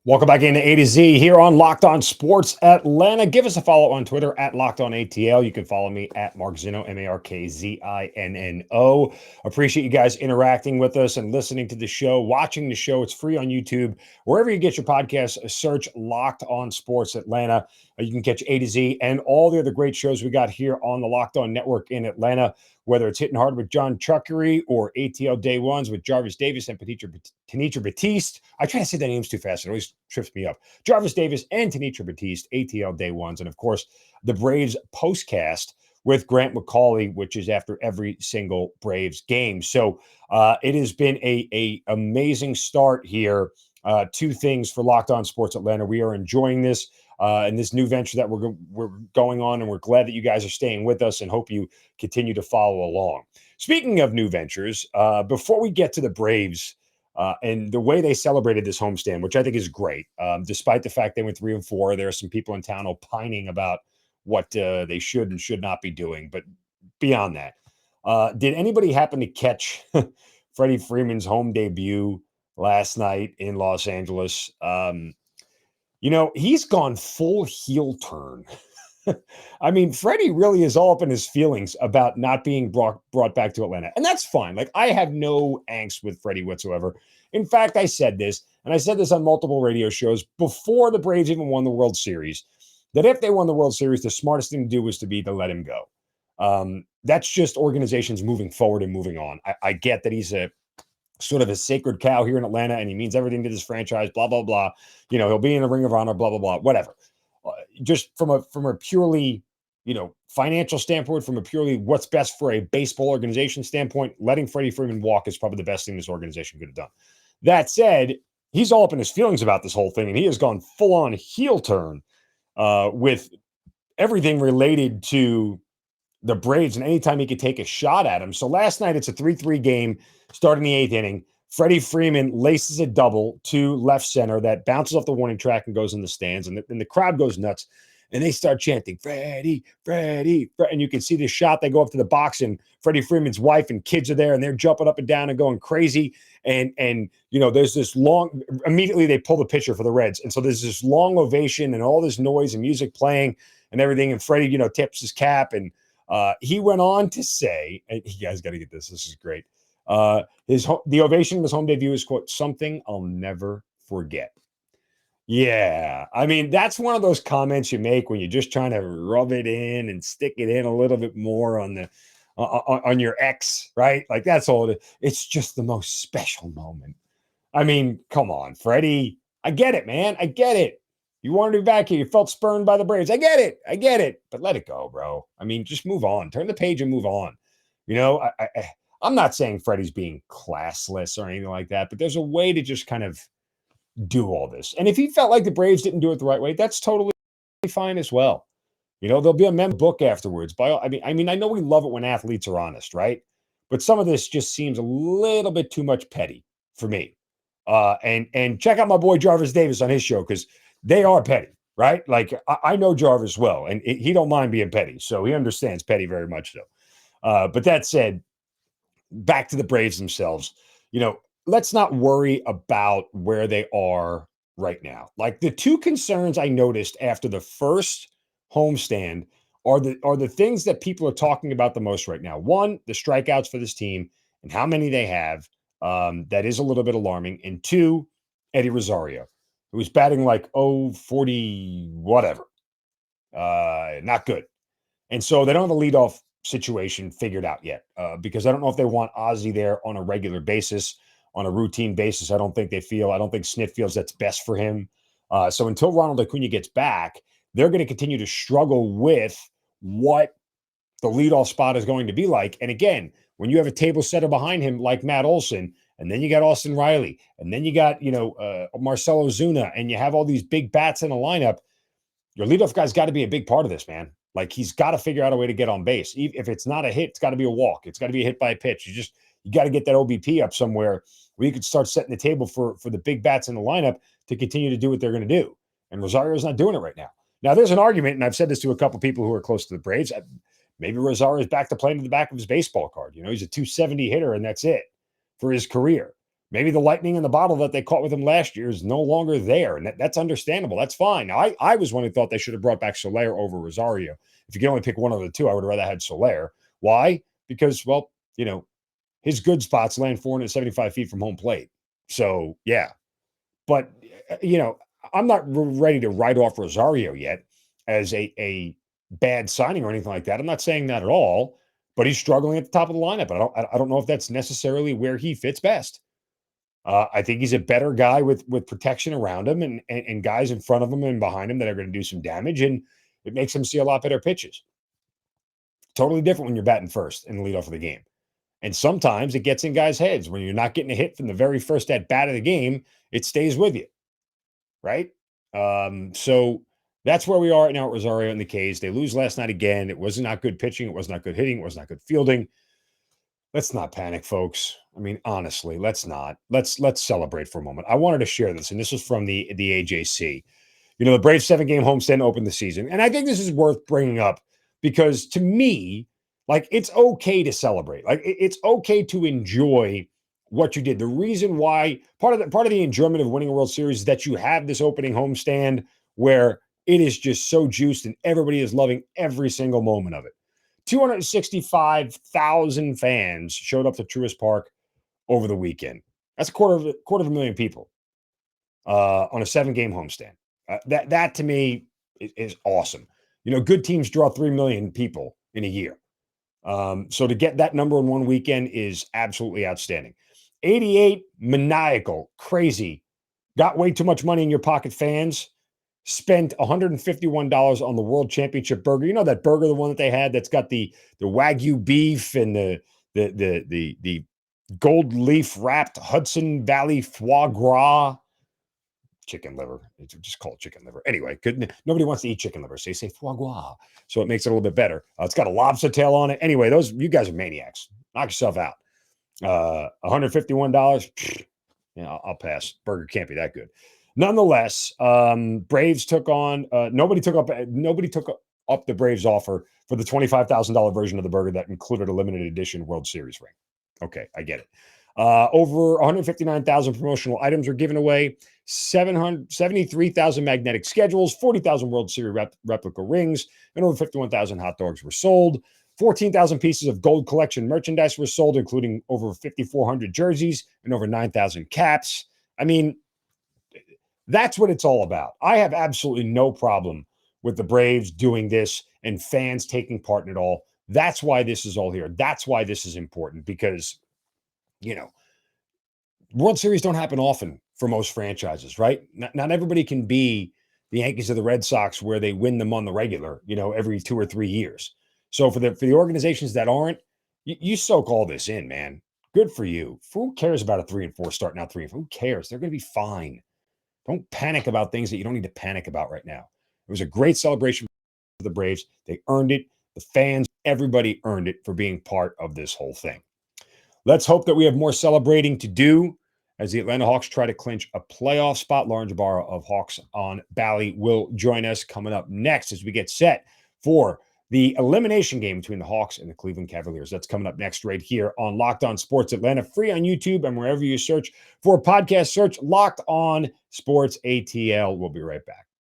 Welcome back into A to Z here on Locked On Sports Atlanta. Give us a follow on Twitter at Locked On ATL. You can follow me at Mark Zinno, MarkZinno. Appreciate you guys interacting with us and listening to the show, watching the show. It's free on YouTube. Wherever you get your podcasts, search Locked On Sports Atlanta. You can catch A to Z and all the other great shows we got here on the Locked On Network in Atlanta, whether it's Hitting Hard with John Chuckery or ATL Day Ones with Jarvis Davis and Tanitra Batiste. I try to say their names too fast. It always trips me up. Jarvis Davis and Tanitra Batiste, ATL Day Ones. And, of course, the Braves postcast with Grant McCauley, which is after every single Braves game. So it has been a amazing start here. Two things for Locked On Sports Atlanta. We are enjoying this. And this new venture that we're going on, and we're glad that you guys are staying with us and hope you continue to follow along. Speaking of new ventures, before we get to the Braves and the way they celebrated this homestand, which I think is great, despite the fact they went 3-4, there are some people in town opining about what they should and should not be doing. But beyond that, did anybody happen to catch Freddie Freeman's home debut last night in Los Angeles? He's gone full heel turn. I mean, Freddie really is all up in his feelings about not being brought back to Atlanta. And that's fine. Like, I have no angst with Freddie whatsoever. In fact, I said this on multiple radio shows before the Braves even won the World Series, that if they won the World Series, the smartest thing to do was to let him go. That's just organizations moving forward and moving on. I get that he's a sort of a sacred cow here in Atlanta, and he means everything to this franchise, blah, blah, blah. He'll be in the Ring of Honor, blah, blah, blah, whatever. Just from a purely, financial standpoint, from a purely what's best for a baseball organization standpoint, letting Freddie Freeman walk is probably the best thing this organization could have done. That said, he's all up in his feelings about this whole thing, and he has gone full-on heel turn with everything related to the Braves, and anytime he could take a shot at him. So last night, it's a 3-3 game starting the 8th inning. Freddie Freeman laces a double to left center that bounces off the warning track and goes in the stands, and the crowd goes nuts, and they start chanting, Freddie, Freddie, and you can see the shot. They go up to the box, and Freddie Freeman's wife and kids are there, and they're jumping up and down and going crazy, and there's this long, immediately they pull the pitcher for the Reds, and so there's this long ovation and all this noise and music playing and everything, and Freddie, tips his cap, and he went on to say, and you guys got to get this. This is great. The ovation of his home debut is, quote, something I'll never forget. Yeah. I mean, that's one of those comments you make when you're just trying to rub it in and stick it in a little bit more on your ex, right? Like, that's all it is. It's just the most special moment. I mean, come on, Freddie. I get it, man. I get it. You wanted to be back here. You felt spurned by the Braves. I get it. But let it go, bro. I mean, just move on. Turn the page and move on. I'm not saying Freddie's being classless or anything like that, but there's a way to just kind of do all this. And if he felt like the Braves didn't do it the right way, that's totally fine as well. There'll be a mem book afterwards. I mean, I know we love it when athletes are honest, right? But some of this just seems a little bit too much petty for me. And check out my boy Jarvis Davis on his show, because they are petty, right? Like, I know Jarvis well, and he don't mind being petty. So he understands petty very much so. But that said, back to the Braves themselves, let's not worry about where they are right now. Like, the two concerns I noticed after the first homestand are the things that people are talking about the most right now. One, the strikeouts for this team and how many they have. That is a little bit alarming. And two, Eddie Rosario, who's batting like 40 whatever. Not good. And so they don't have a leadoff situation figured out yet, because I don't know if they want Ozzie there on a regular basis, on a routine basis. I don't think Snit feels that's best for him. So until Ronald Acuna gets back, they're going to continue to struggle with what the leadoff spot is going to be like. And again, when you have a table setter behind him like Matt Olson, and then you got Austin Riley, and then you got, Marcell Ozuna, and you have all these big bats in a lineup, your leadoff guy's got to be a big part of this, man. Like, he's got to figure out a way to get on base. If it's not a hit, it's got to be a walk. It's got to be a hit by a pitch. You got to get that OBP up somewhere where you could start setting the table for the big bats in the lineup to continue to do what they're going to do. And Rosario's not doing it right now. Now, there's an argument, and I've said this to a couple people who are close to the Braves. Maybe Rosario is back to playing to the back of his baseball card. He's a 270 hitter, and that's it for his career. Maybe the lightning in the bottle that they caught with him last year is no longer there. And that's understandable. That's fine. I was one who thought they should have brought back Soler over Rosario. If you can only pick one of the two, I would have rather had Soler. Why? Because, well, his good spots land 475 feet from home plate. So, yeah. But, I'm not ready to write off Rosario yet as a bad signing or anything like that. I'm not saying that at all, but he's struggling at the top of the lineup. I don't know if that's necessarily where he fits best. I think he's a better guy with protection around him and guys in front of him and behind him that are going to do some damage, and it makes him see a lot better pitches. Totally different when you're batting first in the leadoff of the game. And sometimes it gets in guys' heads. When you're not getting a hit from the very first at bat of the game, it stays with you, right? So that's where we are right now at Rosario and the K's. They lose last night again. It was not good pitching. It was not good hitting. It was not good fielding. Let's not panic, folks. I mean, honestly, let's not. Let's celebrate for a moment. I wanted to share this, and this is from the AJC. The Braves 7-game homestand opened the season, and I think this is worth bringing up because to me, like, it's okay to celebrate. Like, it's okay to enjoy what you did. The reason why part of the enjoyment of winning a World Series is that you have this opening homestand where it is just so juiced and everybody is loving every single moment of it. 265,000 fans showed up to Truist Park over the weekend. That's a quarter of a million people on a 7-game homestand. That to me is awesome. Good teams draw 3 million people in a year. So to get that number in one weekend is absolutely outstanding. 88 maniacal, crazy, got way too much money in your pocket fans spent $151 on the World Championship burger. You know that burger, the one that they had that's got the Wagyu beef and the gold leaf wrapped Hudson Valley foie gras chicken liver. It's just called chicken liver. Anyway, nobody wants to eat chicken liver, so they say foie gras. So it makes it a little bit better. It's got a lobster tail on it. Anyway, you guys are maniacs. Knock yourself out. $151. I'll pass. Burger can't be that good. Nonetheless, Braves took on nobody took up the Braves offer for the $25,000 version of the burger that included a limited edition World Series ring. Okay, I get it. Over 159,000 promotional items were given away, 73,000 magnetic schedules, 40,000 World Series replica rings, and over 51,000 hot dogs were sold. 14,000 pieces of gold collection merchandise were sold, including over 5,400 jerseys and over 9,000 caps. I mean, that's what it's all about. I have absolutely no problem with the Braves doing this and fans taking part in it all. That's why this is all here. That's why this is important because, World Series don't happen often for most franchises, right? Not everybody can be the Yankees or the Red Sox where they win them on the regular, every 2 or 3 years. So for the organizations that aren't, you soak all this in, man. Good for you. Who cares about a 3-4 starting out 3-4? Who cares? They're going to be fine. Don't panic about things that you don't need to panic about right now. It was a great celebration for the Braves. They earned it. The fans, everybody earned it for being part of this whole thing. Let's hope that we have more celebrating to do as the Atlanta Hawks try to clinch a playoff spot. Lauren Jabara of Hawks on Bally will join us coming up next as we get set for the elimination game between the Hawks and the Cleveland Cavaliers. That's coming up next right here on Locked On Sports Atlanta, free on YouTube and wherever you search for a podcast. Search Locked On Sports ATL. We'll be right back.